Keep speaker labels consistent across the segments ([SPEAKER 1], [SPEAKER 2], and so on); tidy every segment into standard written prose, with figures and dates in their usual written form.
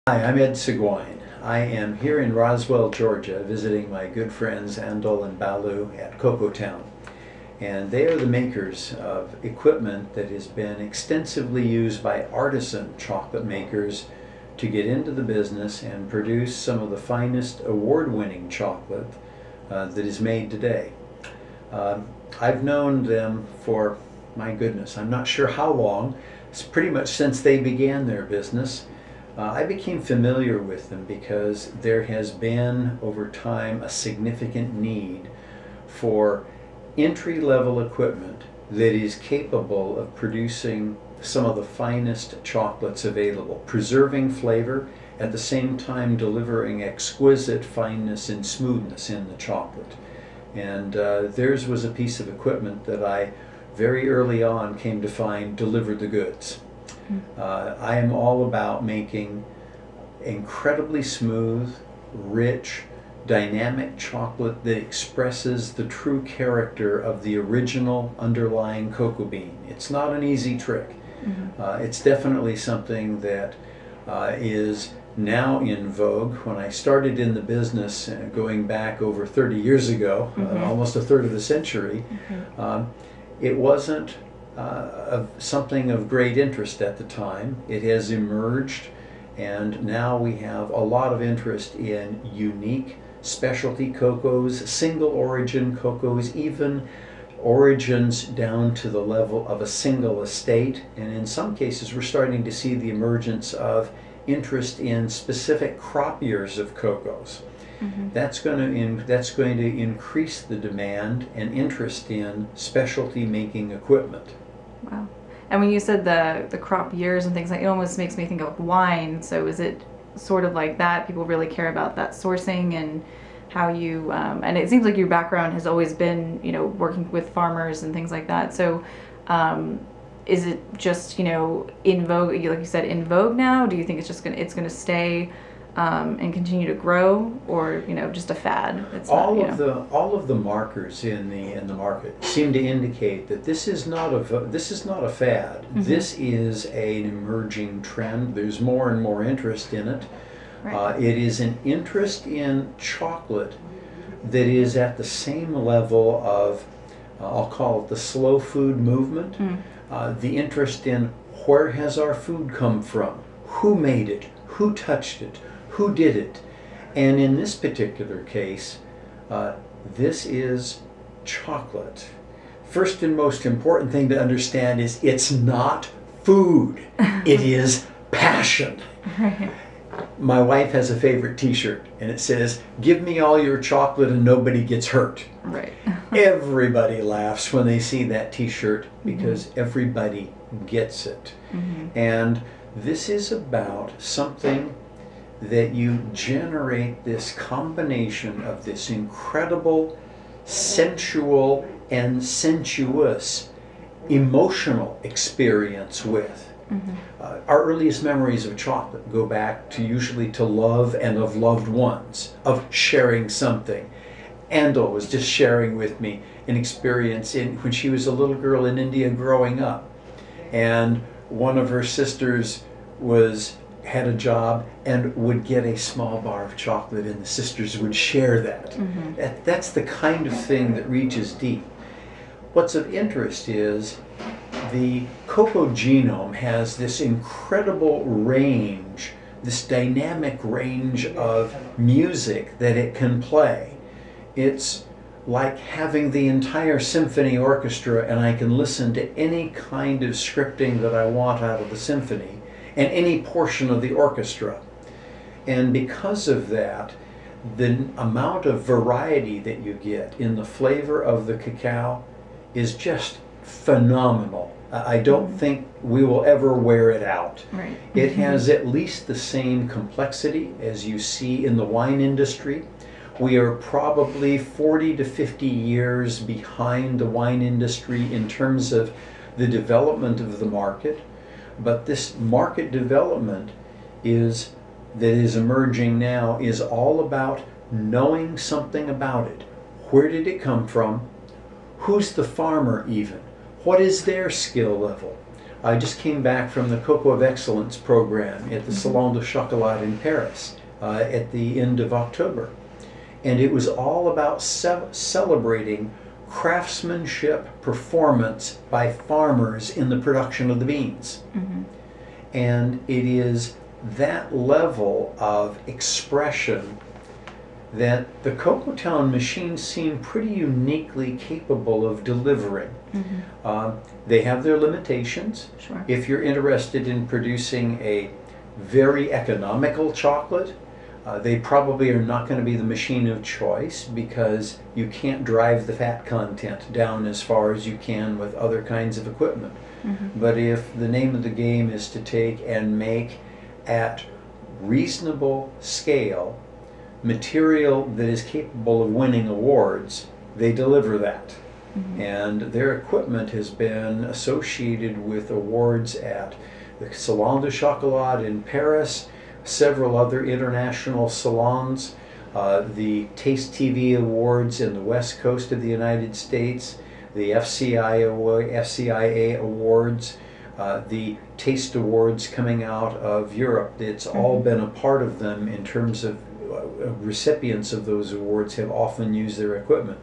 [SPEAKER 1] Hi, I'm Ed Seguine. I am here in Roswell, Georgia, visiting my good friends Andol and Balu at CocoaTown. And they are the makers of equipment that has been extensively used by artisan chocolate makers to get into the business and produce some of the finest award-winning chocolate that is made today. I've known them for, my goodness, I'm not sure how long. It's pretty much since they began their business. I became familiar with them because there has been, over time, a significant need for entry-level equipment that is capable of producing some of the finest chocolates available, preserving flavor, at the same time delivering exquisite fineness and smoothness in the chocolate. And theirs was a piece of equipment that I very early on came to find delivered the goods. I am all about making incredibly smooth, rich, dynamic chocolate that expresses the true character of the original underlying cocoa bean. It's not an easy trick. It's definitely something that is now in vogue. When I started in the business, going back over 30 years ago, almost a third of the century, it wasn't something of great interest at the time. It has emerged, and now we have a lot of interest in unique specialty cocoas, single origin cocoas, even origins down to the level of a single estate. And in some cases we're starting to see the emergence of interest in specific crop years of cocoas. That's going to increase the demand and interest in specialty making equipment.
[SPEAKER 2] Wow. And when you said the crop years and things, like, it almost makes me think of wine. So is it sort of like that? People really care about that sourcing and how you, and it seems like your background has always been, working with farmers and things like that. So is it just, in vogue, like you said, in vogue now? Do you think it's going to stay and continue to grow, or just a fad? It's
[SPEAKER 1] all of the markers in the market seem to indicate that this is not a fad. This is an emerging trend. There's more and more interest in it. Right. It is an interest in chocolate that is at the same level of, I'll call it the slow food movement. The interest in where has our food come from, who made it, who touched it, who did it. And in this particular case, this is chocolate. First and most important thing to understand is it's not food. It is passion. My wife has a favorite t-shirt, and it says, "Give me all your chocolate and nobody gets hurt."
[SPEAKER 2] Right.
[SPEAKER 1] Everybody laughs when they see that t-shirt because everybody gets it. And this is about something that you generate this combination of this incredible, sensual, and sensuous emotional experience with. Our earliest memories of chocolate go back to usually to love and of loved ones, of sharing something. Andol was just sharing with me an experience when she was a little girl in India growing up, and one of her sisters had a job and would get a small bar of chocolate, and the sisters would share that. That's the kind of thing that reaches deep. What's of interest is the cocoa genome has this incredible range, this dynamic range of music that it can play. It's like having the entire symphony orchestra, and I can listen to any kind of scripting that I want out of the symphony and any portion of the orchestra. And because of that, the amount of variety that you get in the flavor of the cacao is just phenomenal. I don't think we will ever wear it out.
[SPEAKER 2] Right.
[SPEAKER 1] It has at least the same complexity as you see in the wine industry. We are probably 40 to 50 years behind the wine industry in terms of the development of the market. But this market development that is emerging now is all about knowing something about it. Where did it come from? Who's the farmer even? What is their skill level? I just came back from the Cocoa of Excellence program at the Salon de Chocolat in Paris at the end of October. And it was all about celebrating craftsmanship performance by farmers in the production of the beans. And it is that level of expression that the CocoaTown machines seem pretty uniquely capable of delivering. They have their limitations.
[SPEAKER 2] Sure.
[SPEAKER 1] If you're interested in producing a very economical chocolate, they probably are not going to be the machine of choice, because you can't drive the fat content down as far as you can with other kinds of equipment. But if the name of the game is to take and make at reasonable scale material that is capable of winning awards, they deliver that. And their equipment has been associated with awards at the Salon de Chocolat in Paris, several other international salons, the Taste TV Awards in the West Coast of the United States, the FCIA Awards, the Taste Awards coming out of Europe. It's all been a part of them in terms of recipients of those awards have often used their equipment.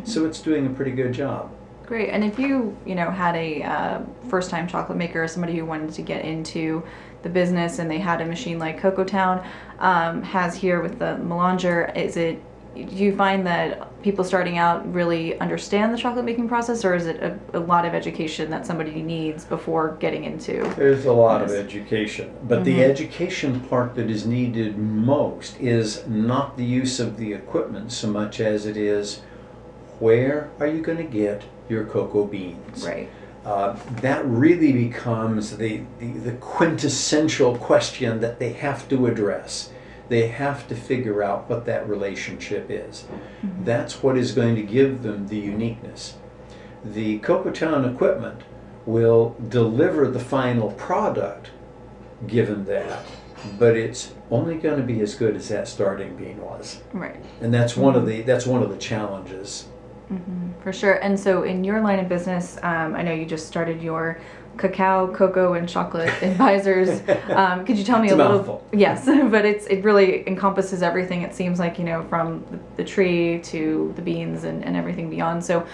[SPEAKER 1] So it's doing a pretty good job.
[SPEAKER 2] Great. And if you had a first-time chocolate maker, or somebody who wanted to get into the business and they had a machine like CocoaTown has here with the Melanger, do you find that people starting out really understand the chocolate making process, or is it a lot of education that somebody needs before getting into?
[SPEAKER 1] There's a lot of education, but the education part that is needed most is not the use of the equipment so much as it is, where are you going to get your cocoa beans?
[SPEAKER 2] Right.
[SPEAKER 1] That really becomes the quintessential question that they have to address. They have to figure out what that relationship is. That's what is going to give them the uniqueness. The CocoaTown equipment will deliver the final product given that, but it's only going to be as good as that starting bean was.
[SPEAKER 2] Right.
[SPEAKER 1] And that's one of the challenges.
[SPEAKER 2] For sure. And so in your line of business, I know you just started your Cacao, Cocoa, and Chocolate Advisors. Could you tell me
[SPEAKER 1] It's
[SPEAKER 2] a
[SPEAKER 1] a
[SPEAKER 2] little?
[SPEAKER 1] mouthful.
[SPEAKER 2] Yes, but it really encompasses everything. It seems like, from the tree to the beans and everything beyond. So,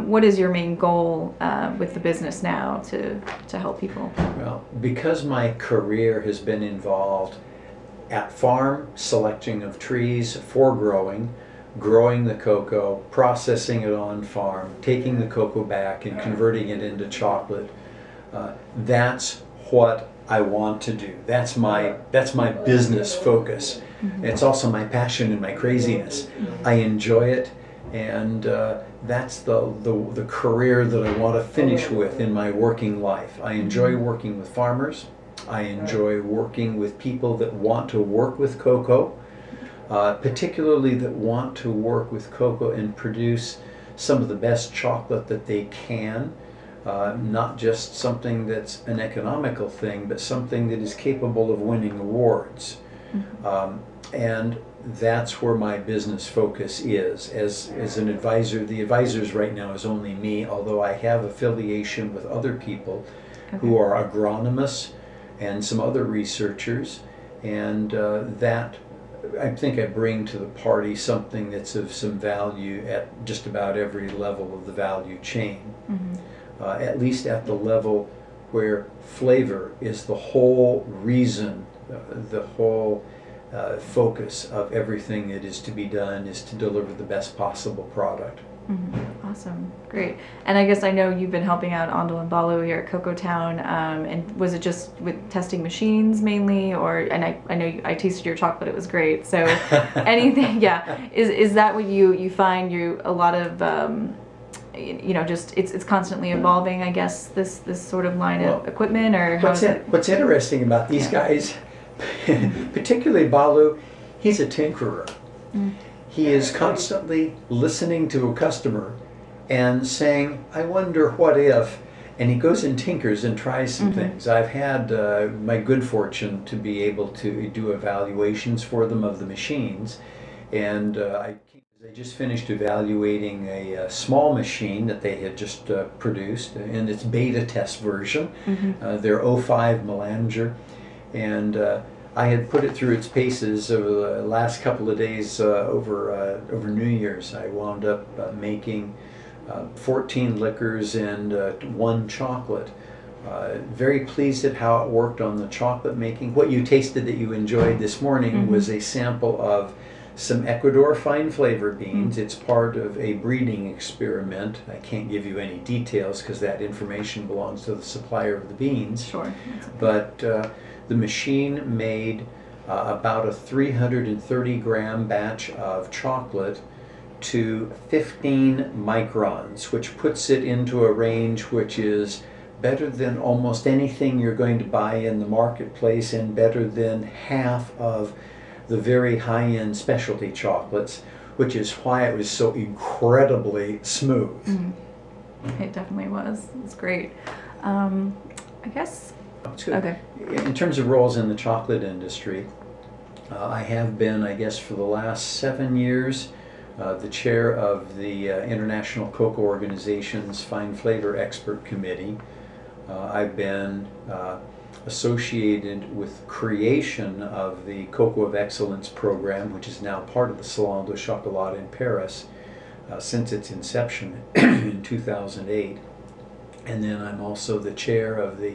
[SPEAKER 2] what is your main goal with the business now to help people?
[SPEAKER 1] Well, because my career has been involved at farm, selecting of trees for growing the cocoa, processing it on farm, taking the cocoa back and converting it into chocolate. That's what I want to do. That's my business focus. It's also my passion and my craziness. I enjoy it, and that's the career that I want to finish with in my working life. I enjoy working with farmers. I enjoy working with people that want to work with cocoa. Particularly that want to work with cocoa and produce some of the best chocolate that they can, not just something that's an economical thing, but something that is capable of winning awards. And that's where my business focus is. As an advisor, the advisors right now is only me, although I have affiliation with other people who are agronomists and some other researchers, and that I think I bring to the party something that's of some value at just about every level of the value chain. At least at the level where flavor is the whole reason, the whole focus of everything that is to be done is to deliver the best possible product.
[SPEAKER 2] Awesome, great. And I guess I know you've been helping out Andal and Balu here at CocoaTown, and was it just with testing machines mainly, and I know I tasted your chocolate, it was great, so anything, is that what you find a lot of, just it's constantly evolving, I guess, this sort of line of equipment, or how is it?
[SPEAKER 1] What's interesting about these guys, particularly Balu, he's a tinkerer. He is constantly listening to a customer and saying, I wonder what if, and he goes and tinkers and tries some things. I've had my good fortune to be able to do evaluations for them of the machines, and I came to They just finished evaluating a small machine that they had just produced in its beta test version, their '05 Melanger, and I had put it through its paces over the last couple of days over New Year's. I wound up making 14 liquors and 1 chocolate. Very pleased at how it worked on the chocolate making. What you tasted that you enjoyed this morning was a sample of some Ecuador fine flavor beans. It's part of a breeding experiment. I can't give you any details because that information belongs to the supplier of the beans.
[SPEAKER 2] Sure.
[SPEAKER 1] But the machine made about a 330 gram batch of chocolate to 15 microns, which puts it into a range which is better than almost anything you're going to buy in the marketplace and better than half of the very high-end specialty chocolates, which is why it was so incredibly smooth.
[SPEAKER 2] It definitely was. It's great. I guess.
[SPEAKER 1] It's good.
[SPEAKER 2] Okay.
[SPEAKER 1] In terms of roles in the chocolate industry, I have been, I guess, for the last 7 years, the chair of the International Cocoa Organization's Fine Flavor Expert Committee. I've been associated with creation of the Cocoa of Excellence program, which is now part of the Salon de Chocolat in Paris since its inception in 2008. And then I'm also the chair of the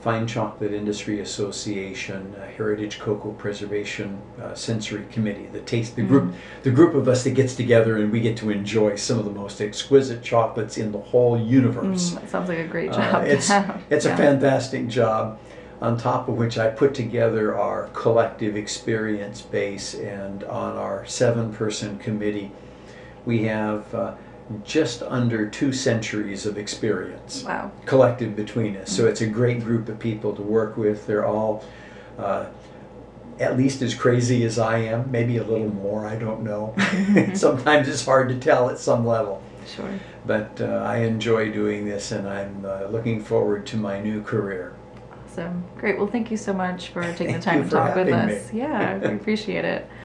[SPEAKER 1] Fine Chocolate Industry Association Heritage Cocoa Preservation Sensory Committee, the group of us that gets together and we get to enjoy some of the most exquisite chocolates in the whole universe.
[SPEAKER 2] That sounds like a great job.
[SPEAKER 1] It's a fantastic job, on top of which I put together our collective experience base, and on our 7-person committee we have just under 2 centuries of experience collected between us. So it's a great group of people to work with. They're all at least as crazy as I am, maybe a little more, I don't know. Sometimes it's hard to tell at some level.
[SPEAKER 2] Sure.
[SPEAKER 1] But I enjoy doing this, and I'm looking forward to my new career.
[SPEAKER 2] Awesome. Great. Well, thank you so much for taking the
[SPEAKER 1] Thank
[SPEAKER 2] time
[SPEAKER 1] you
[SPEAKER 2] to
[SPEAKER 1] for
[SPEAKER 2] talk with
[SPEAKER 1] having
[SPEAKER 2] us.
[SPEAKER 1] me.
[SPEAKER 2] Yeah, we appreciate it.